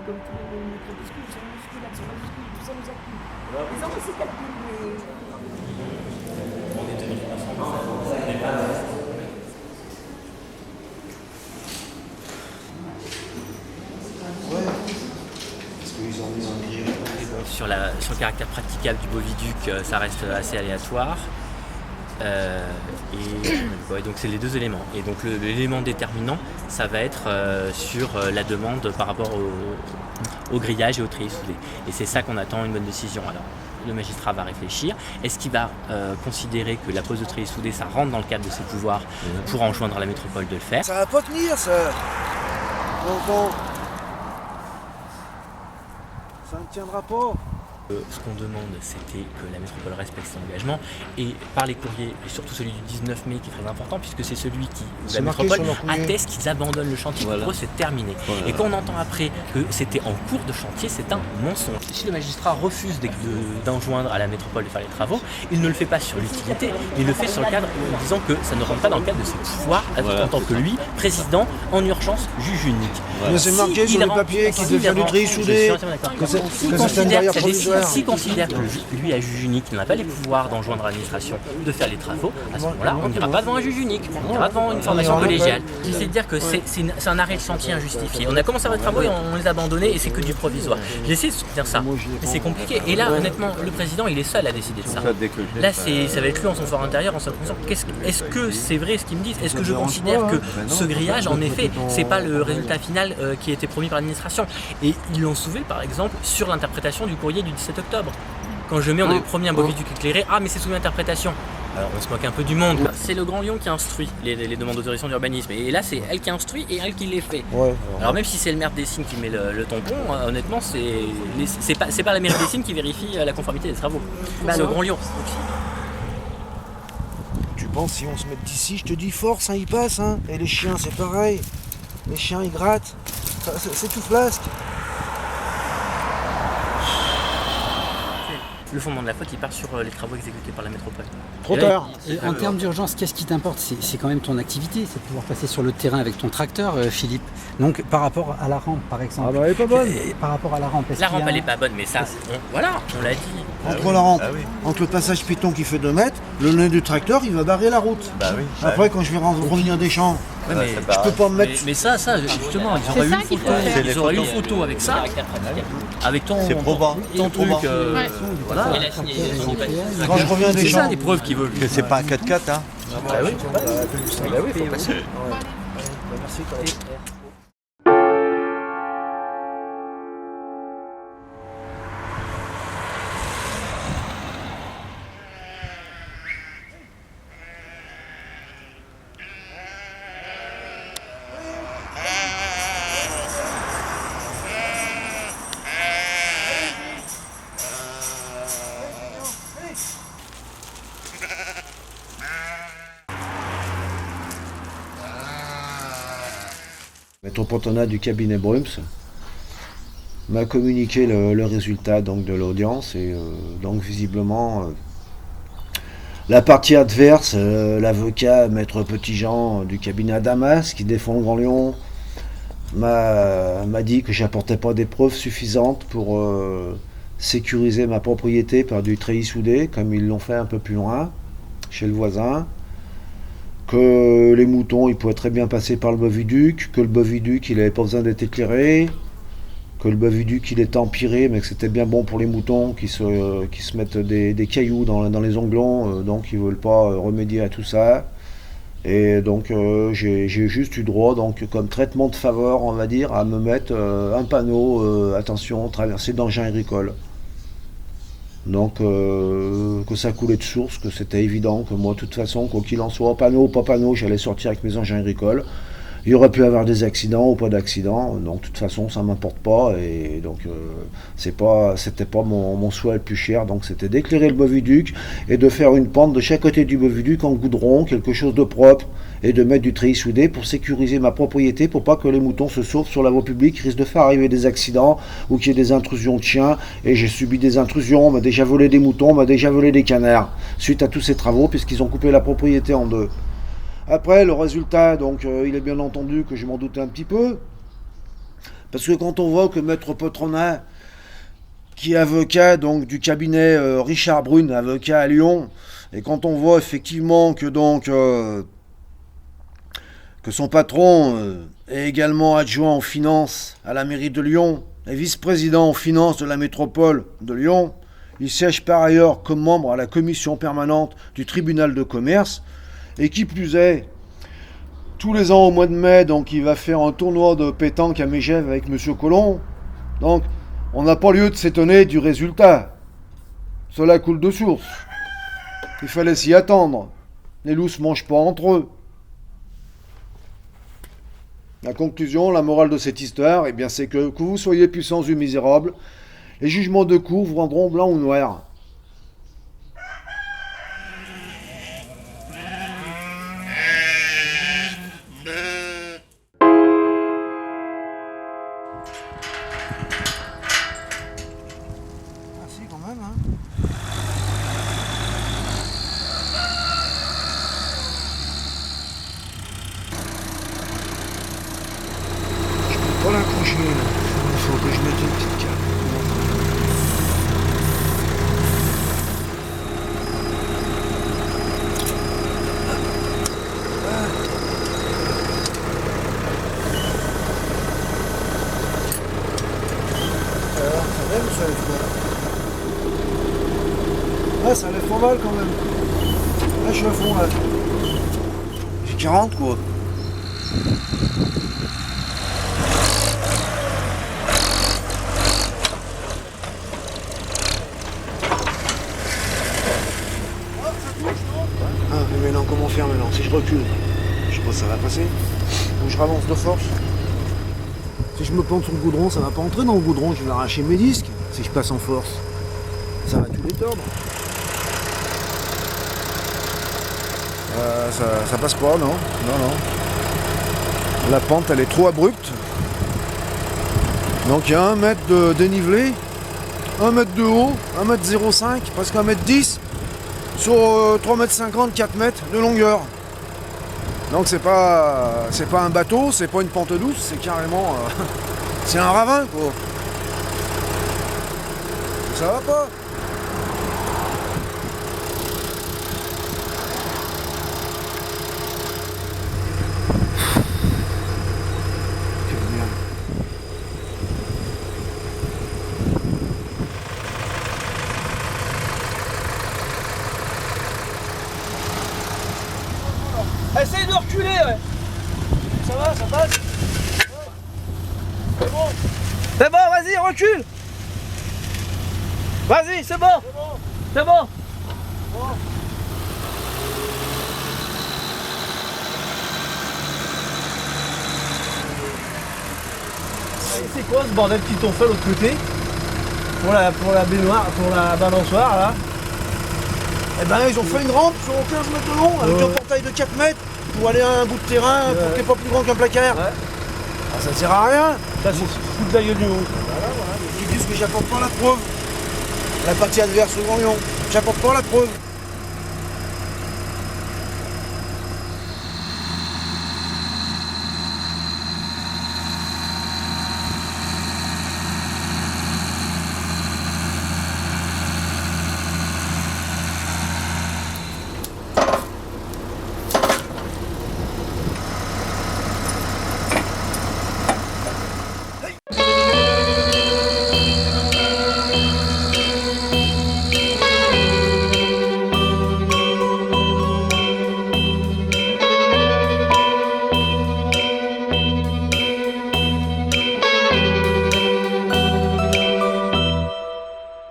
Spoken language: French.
comme tous les crépuscules, sont minuscules, accent majuscule, tout ça nous a plu. Les hommes aussi calculent, mais... Sur le caractère praticable du Boviduc, ça reste assez aléatoire. Donc c'est les deux éléments. Et donc l'élément déterminant, ça va être sur la demande par rapport au grillage et au treillis soudé. Et c'est ça qu'on attend une bonne décision. Alors le magistrat va réfléchir. Est-ce qu'il va considérer que la pose de treillis soudé, ça rentre dans le cadre de ses pouvoirs pour enjoindre à la métropole de le faire? Ça va pas tenir, ça. Donc, ça ne tiendra pas. Ce qu'on demande, c'était que la métropole respecte son engagement, et par les courriers, et surtout celui du 19 mai qui est très important, puisque c'est celui où la métropole atteste qu'ils abandonnent le chantier, pour eux c'est terminé. Et quand on entend après que c'était en cours de chantier, c'est un mensonge. Si le magistrat refuse d'enjoindre à la métropole de faire les travaux, il ne le fait pas sur l'utilité, il le fait sur le cadre en disant que ça ne rentre pas dans le cadre de ses pouvoirs en tant que lui, président en urgence, juge unique. Mais c'est marqué sur le papier qu'il devient du treillis soudé, que c'est un derrière provisoire. S'il considère que lui, à juge unique, n'a pas les pouvoirs d'enjoindre à l'administration de faire les travaux, à ce moment-là, on n'ira pas devant un juge unique, on ira devant une formation collégiale. C'est de dire que c'est un arrêt de chantier injustifié. On a commencé à faire des travaux et on les a abandonnés, et c'est que du provisoire. J'ai essayé de soutenir ça, mais c'est compliqué. Et là, honnêtement, le président, il est seul à décider de ça. Là, ça va être lui en son fort intérieur, en se posant est-ce que c'est vrai ce qu'ils me disent? Est-ce que je considère que ce grillage, en effet, c'est pas le résultat final qui a été promis par l'administration? Et ils l'ont soulevé, par exemple, sur l'interprétation du courrier du 17 octobre. Quand on avait promis un Boviduc éclairé, mais c'est sous l'interprétation. Alors on se moque un peu du monde. C'est le Grand Lyon qui instruit les demandes d'autorisation d'urbanisme. Et là, c'est elle qui instruit et elle qui les fait. Alors même si c'est le maire des Signes qui met le tampon, honnêtement, c'est pas la mairie des Signes qui vérifie la conformité des travaux. C'est le Grand Lyon. Tu penses, si on se met d'ici, je te dis force, il passe. Et les chiens, c'est pareil. Les chiens, ils grattent. C'est tout flasque. Le fondement de la faute, il part sur les travaux exécutés par la métropole. Trop tard. En termes d'urgence, qu'est-ce qui t'importe? C'est quand même ton activité, c'est de pouvoir passer sur le terrain avec ton tracteur, Philippe. Donc par rapport à la rampe, par exemple. Elle est pas bonne. Par rapport à la rampe, la rampe, elle est pas bonne, mais ça, on l'a dit. Entre la rampe, entre le passage piéton qui fait 2 mètres, le nez du tracteur, il va barrer la route. Après, quand je vais revenir des champs, je peux pas me mettre... Mais ça, justement, ils auraient eu une photo avec ça, avec ton truc. Voilà. Quand je reviens des C'est ça champs... les preuves qu'ils veulent. C'est pas un 4x4, hein. oui, faut passer. Merci. Maître Pontona du cabinet Brums m'a communiqué le résultat donc, de l'audience et donc visiblement la partie adverse, l'avocat Maître Petitjean du cabinet Adamas qui défend le Grand Lyon m'a dit que j'apportais pas des preuves suffisantes pour sécuriser ma propriété par du treillis soudé comme ils l'ont fait un peu plus loin chez le voisin. Que les moutons, ils pouvaient très bien passer par le Boviduc, que le Boviduc, il n'avait pas besoin d'être éclairé, que le Boviduc, il était empiré, mais que c'était bien bon pour les moutons qui se mettent des cailloux dans les onglons, donc ils ne veulent pas remédier à tout ça. Et donc j'ai juste eu droit, donc, comme traitement de faveur, on va dire, à me mettre un panneau, attention, traversée d'engins agricoles. Donc que ça coulait de source, que c'était évident, que moi de toute façon, quoi qu'il en soit, panneau ou pas panneau, j'allais sortir avec mes engins agricoles. Il y aurait pu avoir des accidents ou pas d'accidents, donc de toute façon ça m'importe pas, et donc c'était pas mon souhait le plus cher, donc c'était d'éclairer le Boviduc et de faire une pente de chaque côté du Boviduc en goudron, quelque chose de propre, et de mettre du treillis soudé pour sécuriser ma propriété, pour pas que les moutons se sauvent sur la voie publique, qui risque de faire arriver des accidents ou qu'il y ait des intrusions de chiens, et j'ai subi des intrusions, on m'a déjà volé des moutons, on m'a déjà volé des canards, suite à tous ces travaux, puisqu'ils ont coupé la propriété en 2. Après, le résultat, donc, il est bien entendu que je m'en doutais un petit peu, Parce que quand on voit que Maître Petronin, qui est avocat donc du cabinet Richard Brune, avocat à Lyon, et quand on voit effectivement que que son patron est également adjoint en finance à la mairie de Lyon et vice-président en finance de la métropole de Lyon, il siège par ailleurs comme membre à la commission permanente du tribunal de commerce, et qui plus est, tous les ans au mois de mai, donc il va faire un tournoi de pétanque à Megève avec Monsieur Collomb. Donc on n'a pas lieu de s'étonner du résultat. Cela coule de source. Il fallait s'y attendre. Les loups se mangent pas entre eux. La conclusion, la morale de cette histoire, eh bien, c'est que vous soyez puissants ou misérables, les jugements de cour vous rendront blanc ou noir. Ah si, quand même, hein. Pas l'accrocher là. Il faut que je mette une petite carte. Alors, ça lève ou ça lève pas? Ah, ça lève pas mal quand même. Là, je suis à fond là. J'ai 40 quoi. Ah, mais maintenant, comment faire maintenant? Si je recule, je sais pas si ça va passer. Ou je ravance de force. Si je me plante sur le goudron, ça va pas entrer dans le goudron, je vais arracher mes disques. Si je passe en force, ça va tout les tordre. Ça passe pas, non? Non. La pente, elle est trop abrupte. Donc il y a 1 mètre de dénivelé, 1 mètre de haut, 1,05 m, presque 1,10 m. Sur 3,50 m, 4 mètres de longueur. Donc c'est pas un bateau, c'est pas une pente douce, c'est carrément c'est un ravin quoi. Ça va pas. Quelle merde. Essaye de reculer, ouais. Ça va, ça passe. C'est bon. C'est bon, vas-y, recule. Vas-y, c'est bon. C'est bon. C'est quoi ce bordel qu'ils t'ont fait de l'autre côté pour la baignoire, pour la balançoire là? Eh ben ils ont fait une rampe sur 15 mètres de long avec un portail de 4 mètres pour aller à un bout de terrain pour qui est pas plus grand qu'un placard. Ouais. Ah, ça sert à rien. Ça c'est foutre de la gueule du haut. Ils disent que j'apporte pas la preuve. La partie adverse au Grand Lyon. J'apporte pas la preuve.